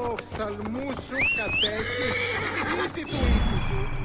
Οφθαλμού σου κατέχεις, ήδη του οίκου σου.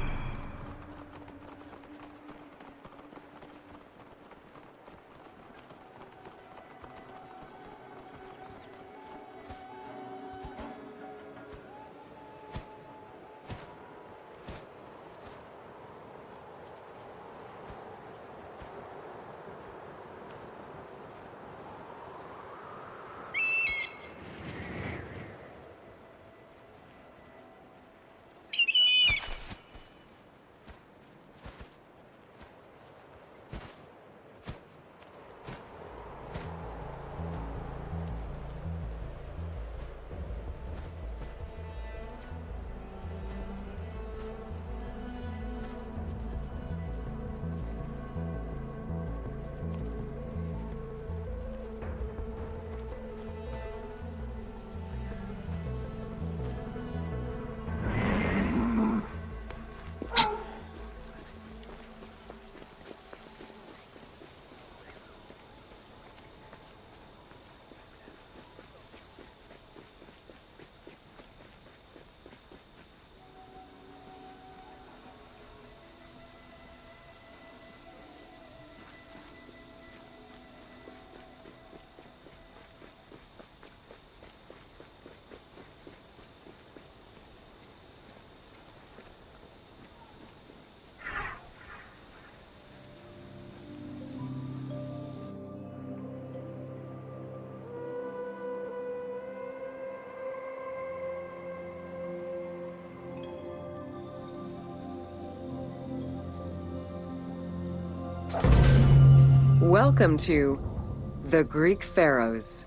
Welcome to the Greek Pharaohs.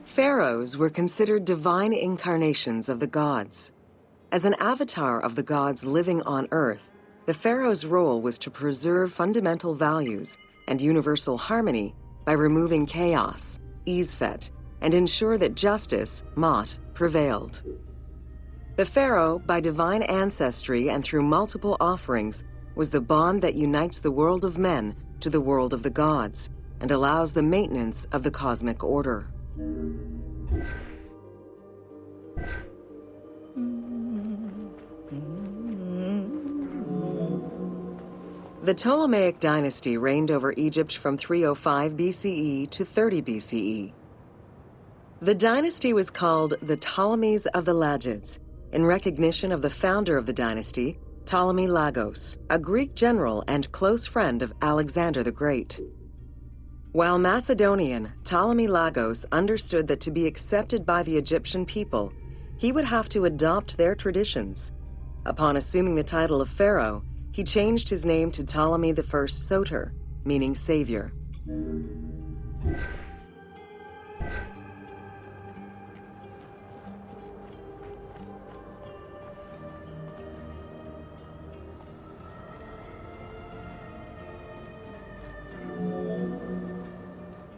Pharaohs were considered divine incarnations of the gods. As an avatar of the gods living on Earth, the pharaoh's role was to preserve fundamental values and universal harmony by removing chaos, Isfet, and ensure that justice, Mot, prevailed. The pharaoh, by divine ancestry and through multiple offerings, was the bond that unites the world of men to the world of the gods and allows the maintenance of the cosmic order. The Ptolemaic dynasty reigned over Egypt from 305 BCE to 30 BCE. The dynasty was called the Ptolemies of the Lagids, in recognition of the founder of the dynasty, Ptolemy Lagos, a Greek general and close friend of Alexander the Great. While Macedonian, Ptolemy Lagos understood that to be accepted by the Egyptian people, he would have to adopt their traditions. Upon assuming the title of pharaoh, he changed his name to Ptolemy I Soter, meaning savior.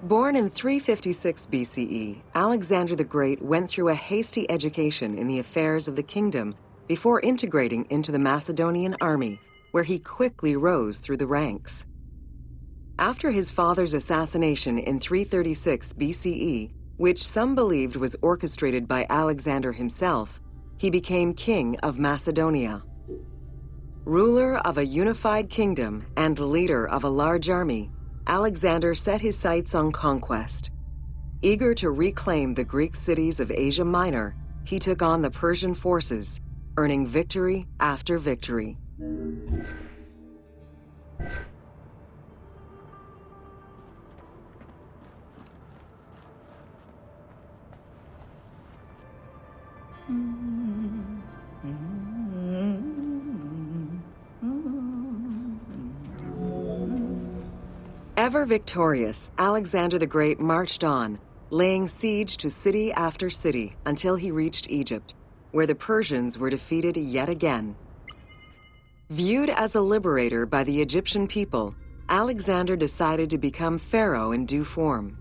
Born in 356 BCE, Alexander the Great went through a hasty education in the affairs of the kingdom before integrating into the Macedonian army, where he quickly rose through the ranks. After his father's assassination in 336 BCE, which some believed was orchestrated by Alexander himself, he became king of Macedonia. Ruler of a unified kingdom and leader of a large army, Alexander set his sights on conquest. Eager to reclaim the Greek cities of Asia Minor, he took on the Persian forces, earning victory after victory. Ever victorious, Alexander the Great marched on, laying siege to city after city until he reached Egypt, where the Persians were defeated yet again. Viewed as a liberator by the Egyptian people, Alexander decided to become pharaoh in due form.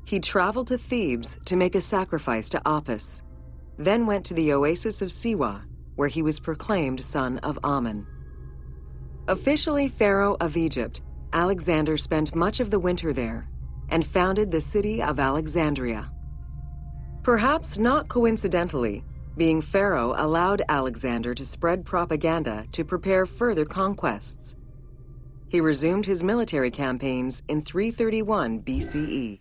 He traveled to Thebes to make a sacrifice to Apis, then went to the oasis of Siwa, where he was proclaimed son of Amun. Officially pharaoh of Egypt, Alexander spent much of the winter there and founded the city of Alexandria. Perhaps not coincidentally, being pharaoh allowed Alexander to spread propaganda to prepare further conquests. He resumed his military campaigns in 331 BCE.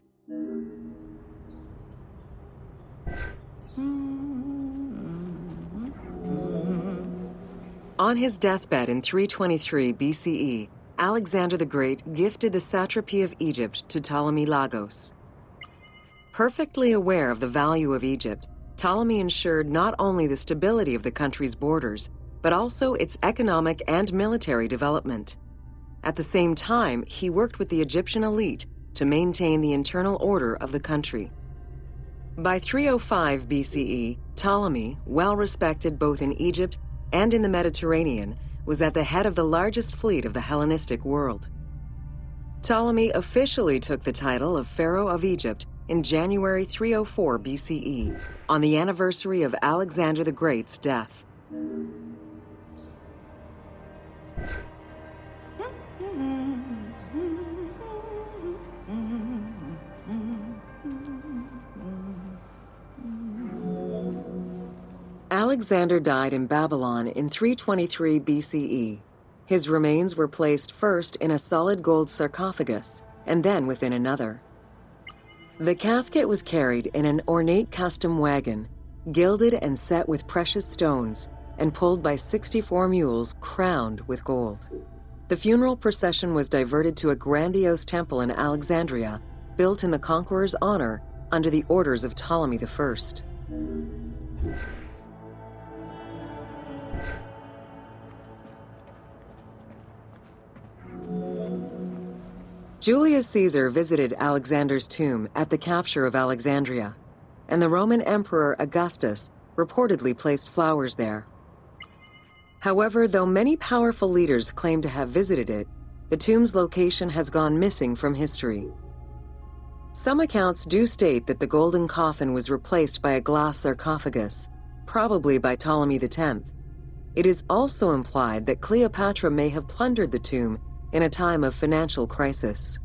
On his deathbed in 323 BCE, Alexander the Great gifted the satrapy of Egypt to Ptolemy Lagos. Perfectly aware of the value of Egypt, Ptolemy ensured not only the stability of the country's borders, but also its economic and military development. At the same time, he worked with the Egyptian elite to maintain the internal order of the country. By 305 BCE, Ptolemy, well respected both in Egypt and in the Mediterranean, was at the head of the largest fleet of the Hellenistic world. Ptolemy officially took the title of Pharaoh of Egypt in January 304 BCE, on the anniversary of Alexander the Great's death. Alexander died in Babylon in 323 BCE. His remains were placed first in a solid gold sarcophagus, and then within another. The casket was carried in an ornate custom wagon, gilded and set with precious stones, and pulled by 64 mules crowned with gold. The funeral procession was diverted to a grandiose temple in Alexandria, built in the conqueror's honor under the orders of Ptolemy I. Julius Caesar visited Alexander's tomb at the capture of Alexandria, and the Roman Emperor Augustus reportedly placed flowers there. However, though many powerful leaders claim to have visited it, the tomb's location has gone missing from history. Some accounts do state that the golden coffin was replaced by a glass sarcophagus, probably by Ptolemy X. It is also implied that Cleopatra may have plundered the tomb in a time of financial crisis.